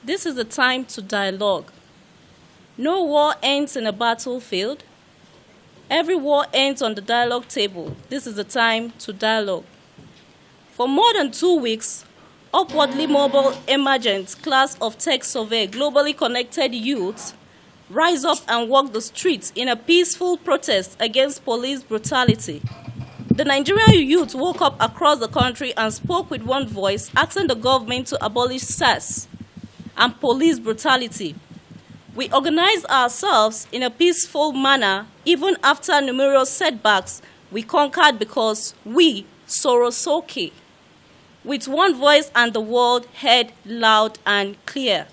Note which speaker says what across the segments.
Speaker 1: This is the time to dialogue. No war ends in a battlefield. Every war ends on the dialogue table. This is the time to dialogue. For more than 2 weeks, upwardly mobile emergent class of tech survey globally connected youths rise up and walk the streets in a peaceful protest against police brutality. The Nigerian youth woke up across the country and spoke with one voice, asking the government to abolish SARS and police brutality. We organized ourselves in a peaceful manner. Even after numerous setbacks, we conquered because we, Sorosoke, with one voice and the world heard loud and clear.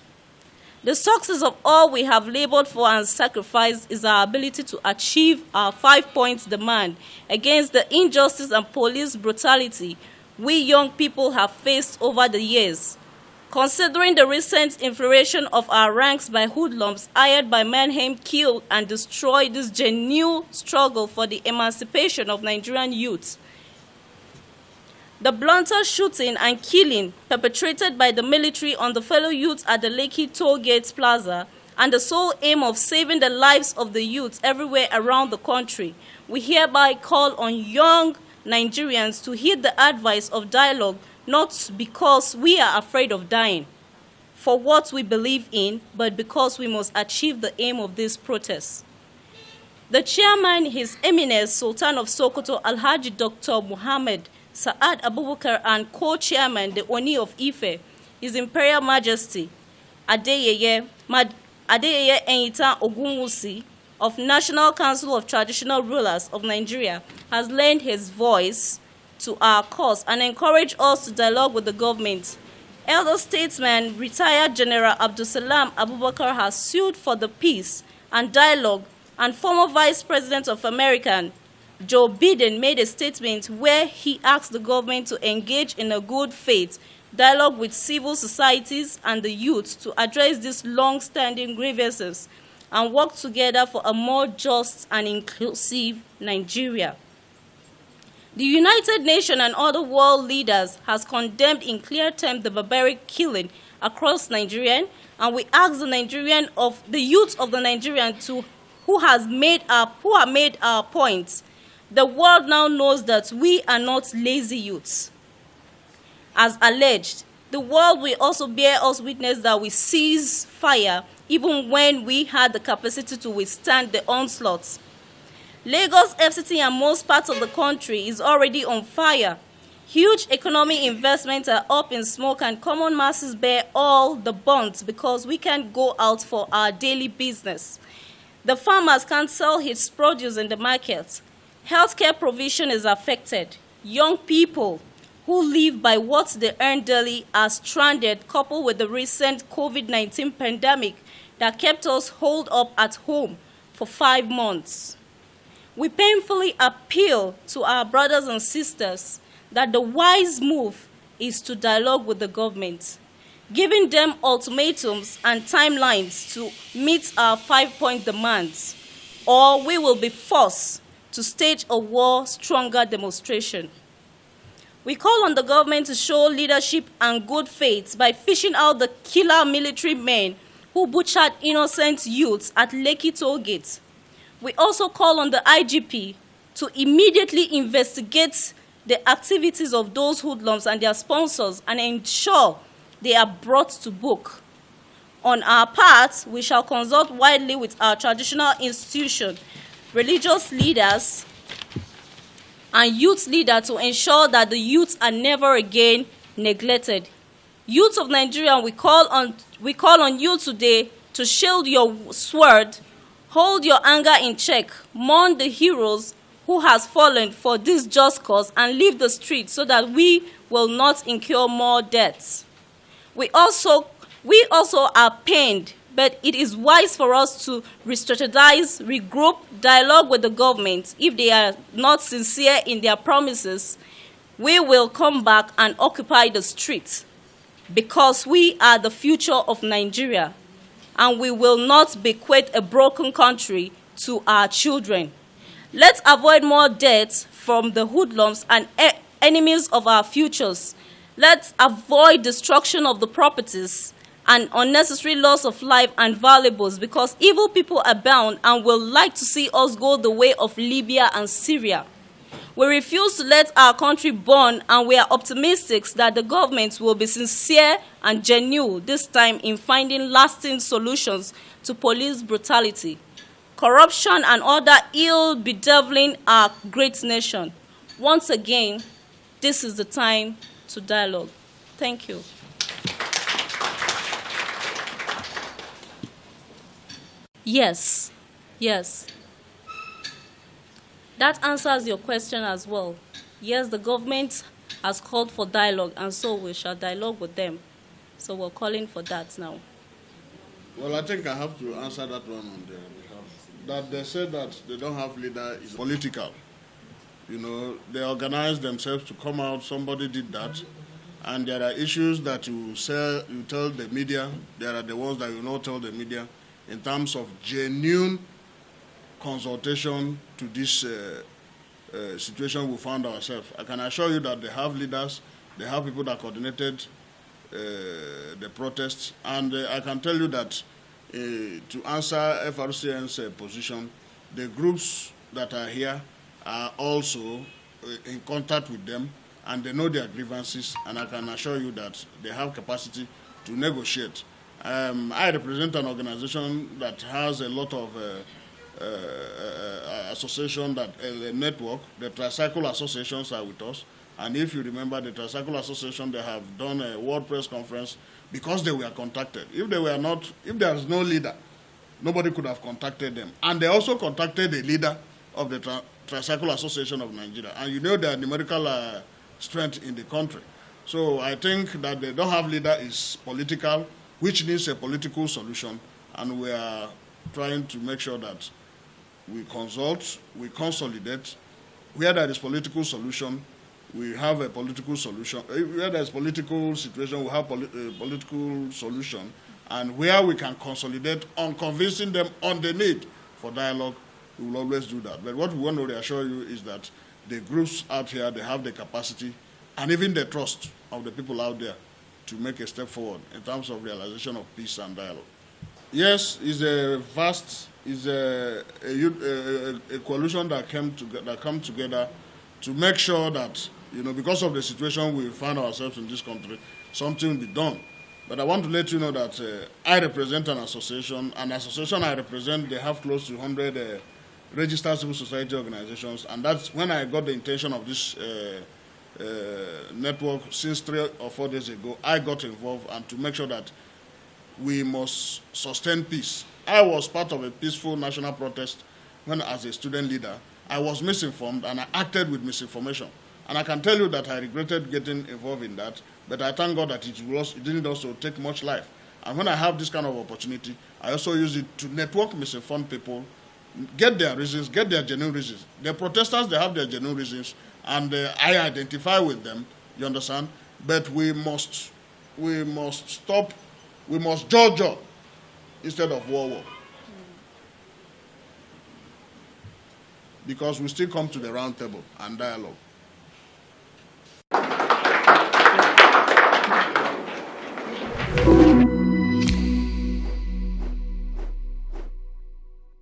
Speaker 1: The success of all we have labored for and sacrificed is our ability to achieve our 5 points demand against the injustice and police brutality we young people have faced over the years. Considering the recent infiltration of our ranks by hoodlums hired by Mannheim, killed and destroyed this genuine struggle for the emancipation of Nigerian youth. The blunter shooting and killing perpetrated by the military on the fellow youths at the Lekki Toll Gate Plaza, and the sole aim of saving the lives of the youths everywhere around the country, we hereby call on young Nigerians to heed the advice of dialogue, not because we are afraid of dying for what we believe in, but because we must achieve the aim of this protest. The chairman, His Eminence Sultan of Sokoto, Alhaji Dr. Muhammad Sa'ad Abubakar, and co-chairman, the Oni of Ife, His Imperial Majesty Adeyeye Enyita Ogunwusi of National Council of Traditional Rulers of Nigeria, has lent his voice to our cause and encouraged us to dialogue with the government. Elder statesman, retired General Abdulsalam Abubakar, has sued for the peace and dialogue, and former Vice President of America Joe Biden made a statement where he asked the government to engage in a good faith dialogue with civil societies and the youth to address these long-standing grievances and work together for a more just and inclusive Nigeria. The United Nations and other world leaders has condemned in clear terms the barbaric killing across Nigeria, and we ask the youth of the Nigerian who have made our points. The world now knows that we are not lazy youths. As alleged, the world will also bear us witness that we cease fire even when we had the capacity to withstand the onslaught. Lagos, FCT, and most parts of the country is already on fire. Huge economic investments are up in smoke, and common masses bear all the brunt because we can't go out for our daily business. The farmers can't sell his produce in the market. Healthcare provision is affected. Young people who live by what they earn daily are stranded, coupled with the recent COVID-19 pandemic that kept us holed up at home for 5 months. We painfully appeal to our brothers and sisters that the wise move is to dialogue with the government, giving them ultimatums and timelines to meet our 5-point demands, or we will be forced to stage a war stronger demonstration. We call on the government to show leadership and good faith by fishing out the killer military men who butchered innocent youths at Lekki Toll Gate. We also call on the IGP to immediately investigate the activities of those hoodlums and their sponsors and ensure they are brought to book. On our part, we shall consult widely with our traditional institutions, religious leaders, and youth leaders to ensure that the youth are never again neglected. Youth of Nigeria, we call on you today to shield your sword, hold your anger in check, mourn the heroes who has fallen for this just cause, and leave the streets so that we will not incur more deaths. We also are pained, but it is wise for us to re-strategize, regroup, dialogue with the government. If they are not sincere in their promises, we will come back and occupy the streets because we are the future of Nigeria, and we will not bequeath a broken country to our children. Let's avoid more deaths from the hoodlums and enemies of our futures. Let's avoid destruction of the properties and unnecessary loss of life and valuables, because evil people abound and will like to see us go the way of Libya and Syria. We refuse to let our country burn, and we are optimistic that the government will be sincere and genuine this time in finding lasting solutions to police brutality, corruption, and other ill bedeviling our great nation. Once again, this is the time to dialogue. Thank you. Yes, yes. That answers your question as well. Yes, the government has called for dialogue, and so we shall dialogue with them. So we're calling for that now.
Speaker 2: Well, I think I have to answer that one on their behalf. That they said that they don't have leader is political. You know, they organize themselves to come out, somebody did that, and there are issues that you tell the media, there are the ones that you not tell the media, in terms of genuine consultation to this situation we found ourselves. I can assure you that they have leaders, they have people that coordinated the protests, and I can tell you that to answer FRCN's position, the groups that are here are also in contact with them, and they know their grievances, and I can assure you that they have capacity to negotiate. I represent an organization that has a lot of association, that a network. The tricycle associations are with us, and if you remember, the tricycle association, they have done a world press conference because they were contacted. If there was no leader, nobody could have contacted them, and they also contacted the leader of the tricycle association of Nigeria, and you know their numerical strength in the country. So I think that they don't have leader is political, which needs a political solution, and we are trying to make sure that we consult, we consolidate. Where there is political solution, we have a political solution. Where there is political situation, we have political solution. And where we can consolidate on convincing them on the need for dialogue, we will always do that. But what we want to reassure you is that the groups out here, they have the capacity and even the trust of the people out there to make a step forward in terms of realization of peace and dialogue. Yes, it's a coalition that come together to make sure that, you know, because of the situation we find ourselves in this country, something will be done. But I want to let you know that I represent an association. An association I represent, they have close to 100 registered civil society organizations, and that's when I got the intention of this network since 3 or 4 days ago. I got involved, and to make sure that we must sustain peace. I was part of a peaceful national protest when, as a student leader, I was misinformed and I acted with misinformation. And I can tell you that I regretted getting involved in that, but I thank God that it didn't also take much life. And when I have this kind of opportunity, I also use it to network misinformed people, get their reasons, get their genuine reasons. The protesters, they have their genuine reasons, and I identify with them, you understand? But we must stop. We must judge instead of war. Because we still come to the round table and dialogue.